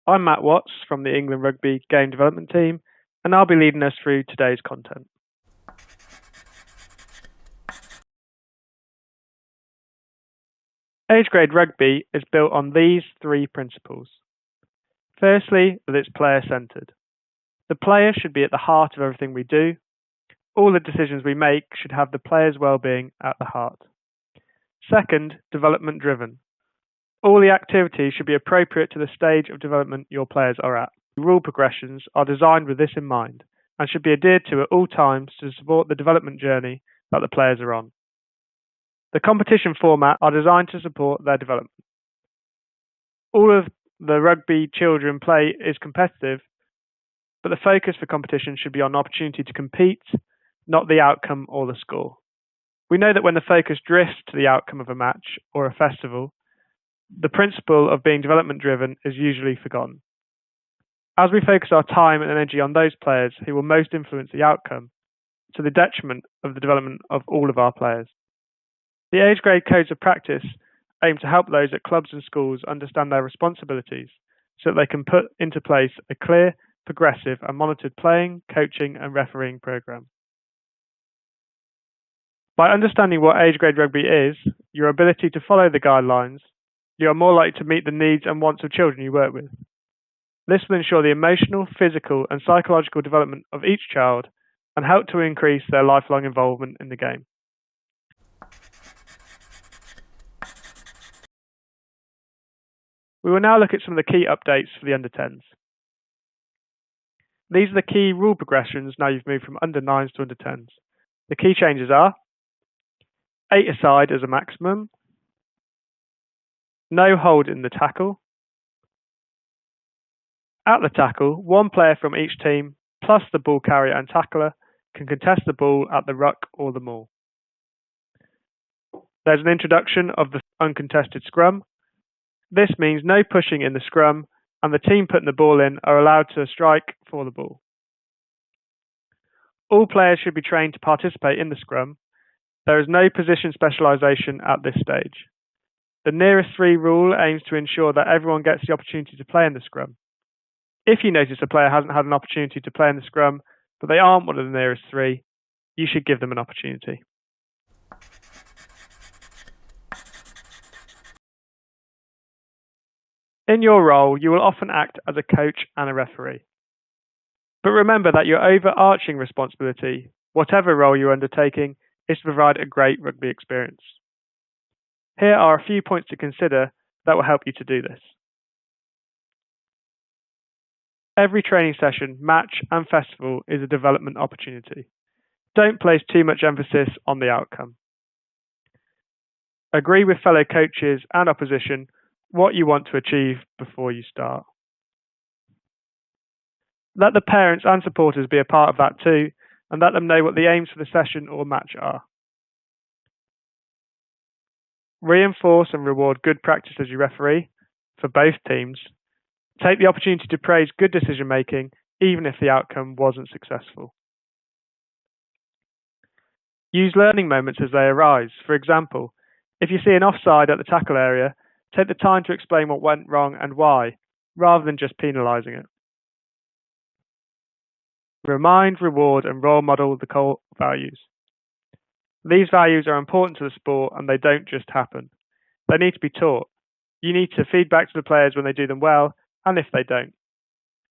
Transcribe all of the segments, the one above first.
I'm Matt Watts from the England Rugby Game Development Team, and I'll be leading us through today's content. Age grade rugby is built on these three principles. Firstly, that it's player-centred. The player should be at the heart of everything we do. All the decisions we make should have the player's well-being at the heart. Second, development-driven. All the activities should be appropriate to the stage of development your players are at. Rule progressions are designed with this in mind and should be adhered to at all times to support the development journey that the players are on. The competition format are designed to support their development. All of the rugby children play is competitive, but the focus for competition should be on opportunity to compete, not the outcome or the score. We know that when the focus drifts to the outcome of a match or a festival, the principle of being development driven is usually forgotten. As we focus our time and energy on those players who will most influence the outcome, to the detriment of the development of all of our players. The age grade codes of practice aim to help those at clubs and schools understand their responsibilities so that they can put into place a clear, progressive and monitored playing, coaching and refereeing programme. By understanding what age grade rugby is, your ability to follow the guidelines, you are more likely to meet the needs and wants of children you work with. This will ensure the emotional, physical and psychological development of each child and help to increase their lifelong involvement in the game. We will now look at some of the key updates for the under-10s. These are the key rule progressions now you've moved from under-9s to under-10s. The key changes are 8 aside as a maximum, no hold in the tackle. At the tackle, one player from each team, plus the ball carrier and tackler, can contest the ball at the ruck or the maul. There's an introduction of the uncontested scrum. This means no pushing in the scrum, and the team putting the ball in are allowed to strike for the ball. All players should be trained to participate in the scrum. There is no position specialisation at this stage. The nearest three rule aims to ensure that everyone gets the opportunity to play in the scrum. If you notice a player hasn't had an opportunity to play in the scrum, but they aren't one of the nearest three, you should give them an opportunity. In your role, you will often act as a coach and a referee. But remember that your overarching responsibility, whatever role you're undertaking, is to provide a great rugby experience. Here are a few points to consider that will help you to do this. Every training session, match and festival is a development opportunity. Don't place too much emphasis on the outcome. Agree with fellow coaches and opposition what you want to achieve before you start. Let the parents and supporters be a part of that too, and let them know what the aims for the session or match are. Reinforce and reward good practice as you referee for both teams. Take the opportunity to praise good decision making, even if the outcome wasn't successful. Use learning moments as they arise. For example, if you see an offside at the tackle area, take the time to explain what went wrong and why, rather than just penalising it. Remind, reward and role model the core values. These values are important to the sport and they don't just happen. They need to be taught. You need to feed back to the players when they do them well and if they don't.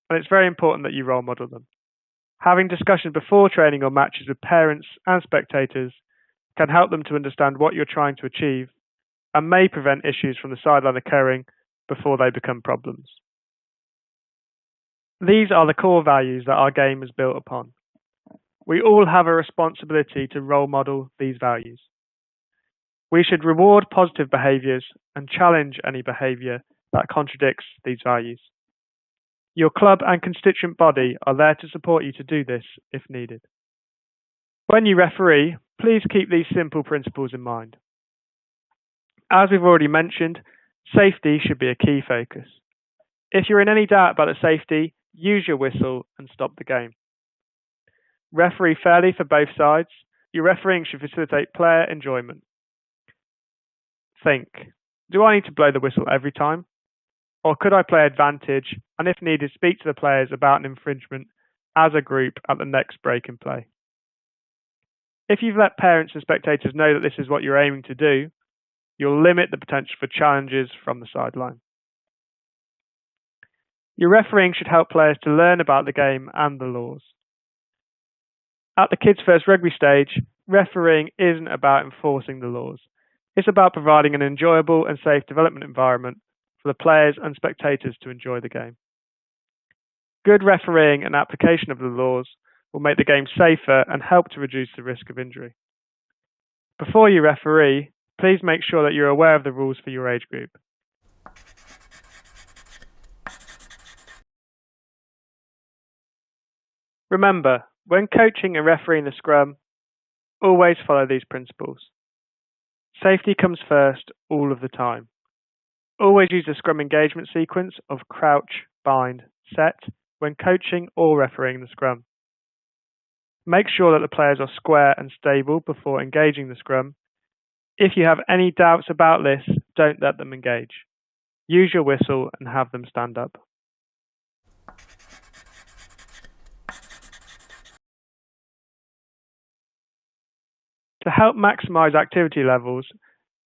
And it's very important that you role model them. Having discussions before training or matches with parents and spectators can help them to understand what you're trying to achieve and may prevent issues from the sideline occurring before they become problems. These are the core values that our game is built upon. We all have a responsibility to role model these values. We should reward positive behaviours and challenge any behaviour that contradicts these values. Your club and constituent body are there to support you to do this if needed. When you referee, please keep these simple principles in mind. As we've already mentioned, safety should be a key focus. If you're in any doubt about the safety, use your whistle and stop the game. Referee fairly for both sides. Your refereeing should facilitate player enjoyment. Think, do I need to blow the whistle every time? Or could I play advantage and if needed, speak to the players about an infringement as a group at the next break in play. If you've let parents and spectators know that this is what you're aiming to do, you'll limit the potential for challenges from the sideline. Your refereeing should help players to learn about the game and the laws. At the Kids First Rugby stage, refereeing isn't about enforcing the laws. It's about providing an enjoyable and safe development environment for the players and spectators to enjoy the game. Good refereeing and application of the laws will make the game safer and help to reduce the risk of injury. Before you referee, please make sure that you're aware of the rules for your age group. Remember, when coaching and refereeing the scrum, always follow these principles. Safety comes first all of the time. Always use the scrum engagement sequence of crouch, bind, set when coaching or refereeing the scrum. Make sure that the players are square and stable before engaging the scrum. If you have any doubts about this, don't let them engage. Use your whistle and have them stand up. To help maximise activity levels,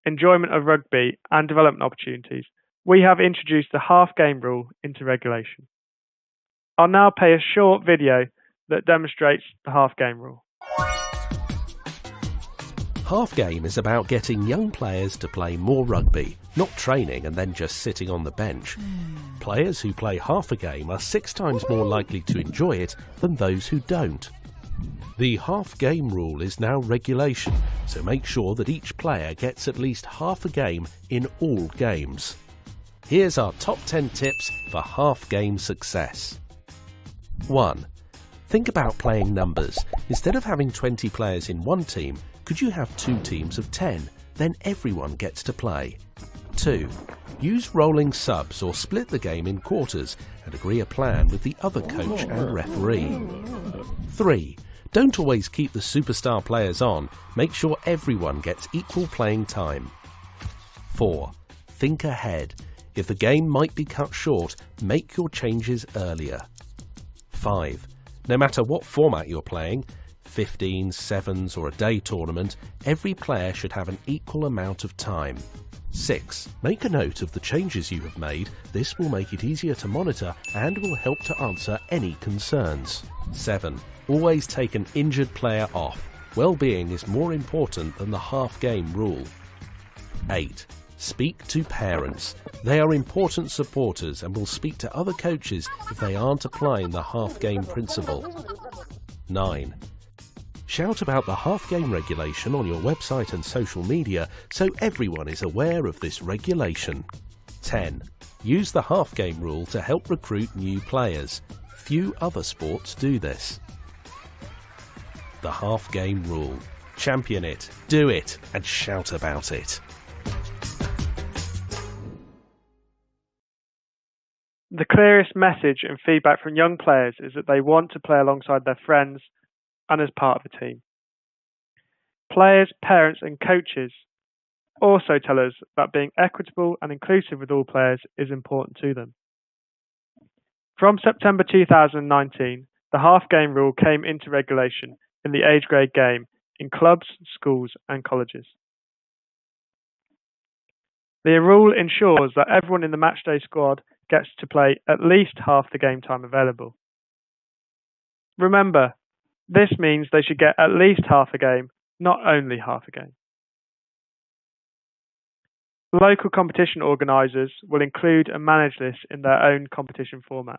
enjoyment of rugby and development opportunities, we have introduced the half-game rule into regulation. I'll now play a short video that demonstrates the half-game rule. Half-game is about getting young players to play more rugby, not training and then just sitting on the bench. Players who play half a game are 6 times more likely to enjoy it than those who don't. The half-game rule is now regulation, so make sure that each player gets at least half a game in all games. Here's our top 10 tips for half-game success. 1. Think about playing numbers. Instead of having 20 players in one team, could you have 2 teams of 10? Then everyone gets to play. 2. Use rolling subs or split the game in quarters and agree a plan with the other coach and referee. 3. Don't always keep the superstar players on. Make sure everyone gets equal playing time. 4. Think ahead. If the game might be cut short, make your changes earlier. 5. No matter what format you're playing, 15s, 7s or a day tournament, every player should have an equal amount of time. 6. Make a note of the changes you have made. This will make it easier to monitor and will help to answer any concerns. 7. Always take an injured player off. Well-being is more important than the half-game rule. 8. Speak to parents. They are important supporters and will speak to other coaches if they aren't applying the half-game principle. 9. Shout about the half-game regulation on your website and social media so everyone is aware of this regulation. 10. Use the half-game rule to help recruit new players. Few other sports do this. The half-game rule. Champion it, do it, and shout about it. The clearest message and feedback from young players is that they want to play alongside their friends and as part of a team. Players, parents and coaches also tell us that being equitable and inclusive with all players is important to them. From September 2019, the half-game rule came into regulation in the age grade game in clubs, schools and colleges. The rule ensures that everyone in the matchday squad gets to play at least half the game time available. Remember, this means they should get at least half a game, not only half a game. Local competition organisers will include and manage this in their own competition formats.